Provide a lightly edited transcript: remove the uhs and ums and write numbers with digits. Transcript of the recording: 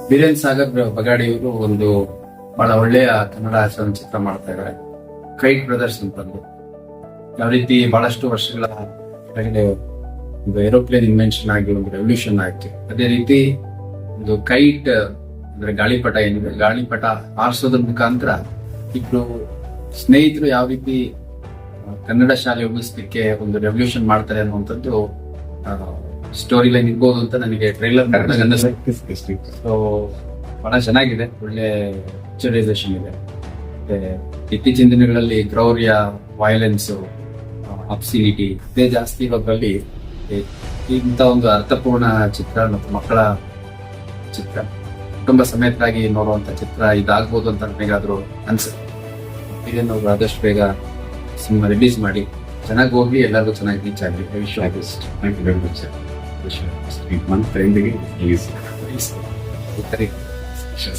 ಬೀರೇನ್ ಸಾಗರ್ ಬಗಾಡಿ ಇವರು ಒಂದು ಬಹಳ ಒಳ್ಳೆಯ ಕನ್ನಡ ಚಲನಚಿತ್ರ ಮಾಡ್ತಾ ಇದ್ದಾರೆ, ಕೈಟ್ ಬ್ರದರ್ಸ್ ಅಂತಂದು. ಯಾವ ರೀತಿ ಬಹಳಷ್ಟು ವರ್ಷಗಳ ಕೆಳಗಡೆ ಒಂದು ಏರೋಪ್ಲೇನ್ ಇನ್ವೆನ್ಷನ್ ಆಗಿ ಒಂದು ರೆವಲ್ಯೂಷನ್ ಆಯ್ತು, ಅದೇ ರೀತಿ ಒಂದು ಕೈಟ್ ಅಂದ್ರೆ ಗಾಳಿಪಟ ಏನಿದೆ, ಗಾಳಿಪಟ ಹಾರಿಸೋದ್ರ ಮುಖಾಂತರ ಇಬ್ರು ಸ್ನೇಹಿತರು ಯಾವ ರೀತಿ ಕನ್ನಡ ಶಾಲೆ ಉಳಿಸ್ಲಿಕ್ಕೆ ಒಂದು ರೆವಲ್ಯೂಷನ್ ಮಾಡ್ತಾರೆ ಅನ್ನುವಂಥದ್ದು ಸ್ಟೋರಿ ಲೈನ್ ಇರ್ಬೋದು ಅಂತ ನನಗೆ ಟ್ರೈಲರ್ ಸೊ ಬಹಳ ಚೆನ್ನಾಗಿದೆ, ಒಳ್ಳೆ ಪಿಕ್ಚರೈಸೇಷನ್ ಇದೆ. ಮತ್ತೆ ಇತ್ತೀಚಿನ ದಿನಗಳಲ್ಲಿ ಕ್ರೌರ್ಯ, ವೈಲೆನ್ಸ್, ಅಬ್ಸಿನಿಟಿ ಇದೇ ಜಾಸ್ತಿ ಇರೋದ್ರಲ್ಲಿ ಇಂಥ ಒಂದು ಅರ್ಥಪೂರ್ಣ ಚಿತ್ರ ಮತ್ತು ಮಕ್ಕಳ ಚಿತ್ರ ಕುಟುಂಬ ಸಮೇತರಾಗಿ ನೋಡುವಂತ ಚಿತ್ರ ಇದಾಗ್ಬೋದು ಅಂತ ನನಗಾದ್ರೂ ಅನ್ಸುತ್ತೆ. ಇದನ್ನು ಆದಷ್ಟು ಬೇಗ ಸಿನಿಮಾ ರಿಲೀಸ್ ಮಾಡಿ ಚೆನ್ನಾಗಿ ಹೋಗಿ ಎಲ್ಲರಿಗೂ ಚೆನ್ನಾಗಿ ರೀಚ್ ಆಗಲಿ. Thank you very much, sir. Wish you a month ending release. Sure.